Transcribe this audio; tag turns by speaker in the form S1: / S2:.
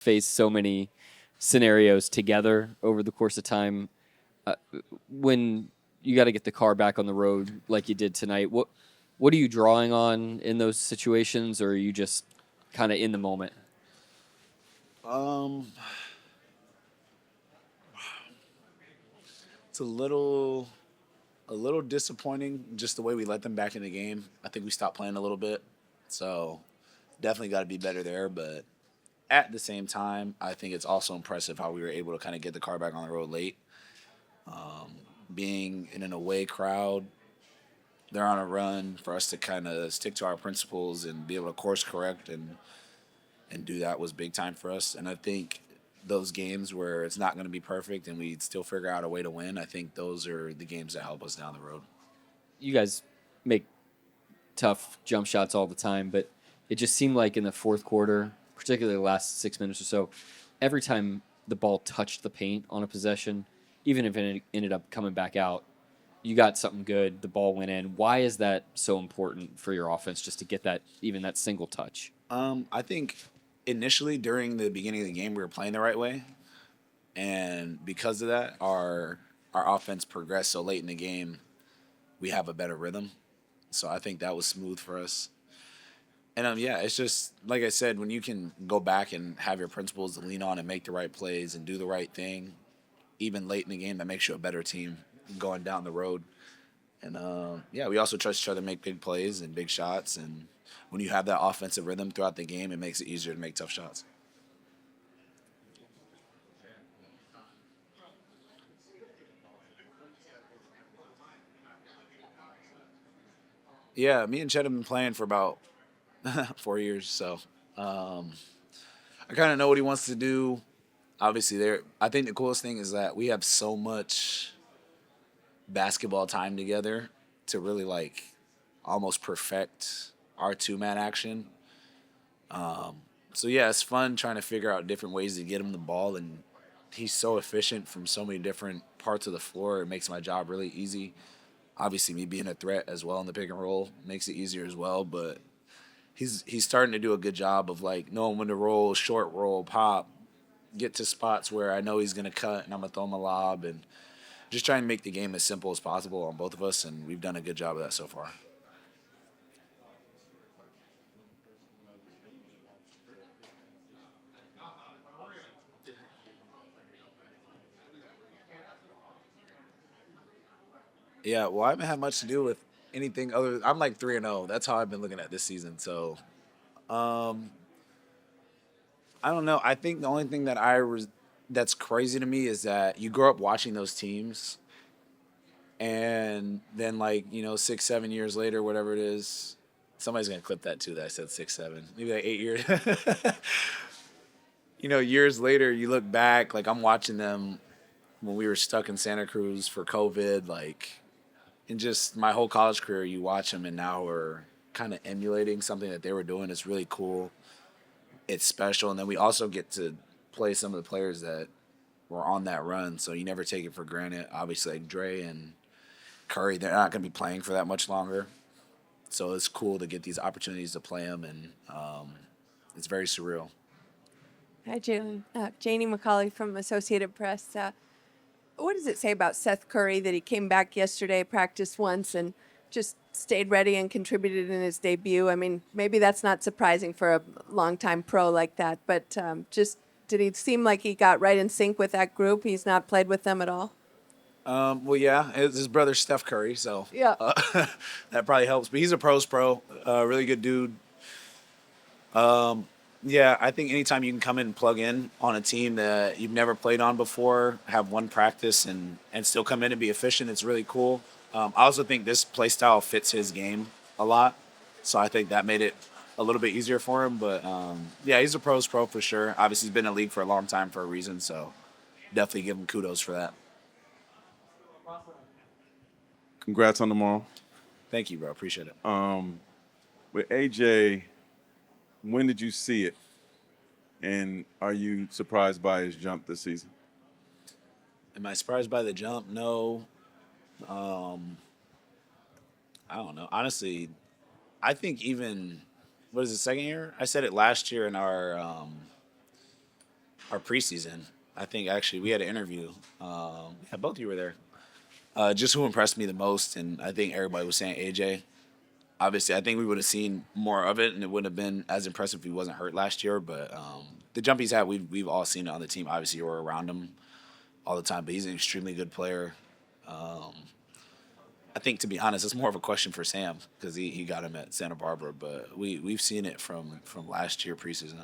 S1: faced so many scenarios together over the course of time. When you got to get the car back on the road like you did tonight, what are you drawing on in those situations, or are you just kind of in the moment?
S2: Um, it's a little disappointing just the way we let them back in the game. I think we stopped playing a little bit, so definitely got to be better there. But at the same time, I think it's also impressive how we were able to kind of get the car back on the road late. Being in an away crowd, they're on a run for us to kind of stick to our principles and be able to course correct and do that was big time for us. And I think those games where it's not going to be perfect and we still figure out a way to win, I think those are the games that help us down the road.
S1: You guys make tough jump shots all the time, but it just seemed like in the fourth quarter, particularly the last 6 minutes or so, every time the ball touched the paint on a possession, even if it ended up coming back out, you got something good. The ball went in. Why is that so important for your offense, just to get that even that single touch?
S2: I think initially during the beginning of the game we were playing the right way, and because of that, our offense progressed so late in the game. We have a better rhythm, so I think that was smooth for us. And yeah, it's just like I said, when you can go back and have your principles to lean on and make the right plays and do the right thing, even late in the game, that makes you a better team going down the road. And yeah, we also trust each other to make big plays and big shots. And when you have that offensive rhythm throughout the game, it makes it easier to make tough shots. Yeah, me and Chet have been playing for about 4 years, so um, I kind of know what he wants to do. Obviously, there. I think the coolest thing is that we have so much basketball time together to really like almost perfect our two-man action. So yeah, it's fun trying to figure out different ways to get him the ball, and he's so efficient from so many different parts of the floor. It makes my job really easy. Obviously, me being a threat as well in the pick and roll makes it easier as well. But he's starting to do a good job of like knowing when to roll, short roll, pop, get to spots where I know he's gonna cut, and I'm gonna throw him a lob, and just trying to make the game as simple as possible on both of us. And we've done a good job of that so far. Yeah, well, I haven't had much to do with anything other. I'm like 3-0. That's how I've been looking at this season. So um, I don't know. I think the only thing that's crazy to me is that you grow up watching those teams, and then like 6, 7 years later, whatever it is, somebody's gonna clip that too. That I said 6, 7, maybe like 8 years. Years later, you look back. Like I'm watching them when we were stuck in Santa Cruz for COVID. Like in just my whole college career, you watch them, and now we're kind of emulating something that they were doing. It's really cool. It's special, and then we also get to play some of the players that were on that run. So you never take it for granted. Obviously, like Dre and Curry, they're not going to be playing for that much longer. So it's cool to get these opportunities to play them, and it's very surreal.
S3: Hi, Jalen. Janie McCauley from Associated Press. What does it say about Seth Curry that he came back yesterday, practiced once, and just stayed ready and contributed in his debut? I mean, maybe that's not surprising for a longtime pro like that, but just did he seem like he got right in sync with that group? He's not played with them at all?
S2: Well, yeah, it's his brother Steph Curry, so
S3: Yeah.
S2: that probably helps. But he's a pros pro, really good dude. Yeah, I think anytime you can come in and plug in on a team that you've never played on before, have one practice, and still come in and be efficient, it's really cool. I also think this play style fits his game a lot, so I think that made it a little bit easier for him. But yeah, he's a pros pro for sure. Obviously, he's been in the league for a long time for a reason, so definitely give him kudos for that.
S4: Congrats on tomorrow.
S2: Thank you, bro. Appreciate it.
S4: With AJ, when did you see it? And are you surprised by his jump this season?
S2: Am I surprised by the jump? No. Um, I don't know. Honestly, I think even what is it, second year? I said it last year in our our preseason. I think actually we had an interview. Yeah, both of you were there. Just who impressed me the most, and I think everybody was saying AJ. Obviously, I think we would have seen more of it, and it wouldn't have been as impressive if he wasn't hurt last year. But the jump he's had, we've all seen it on the team. Obviously, you were around him all the time, but he's an extremely good player. I think, to be honest, it's more of a question for Sam because he got him at Santa Barbara, but we've seen it from last year preseason.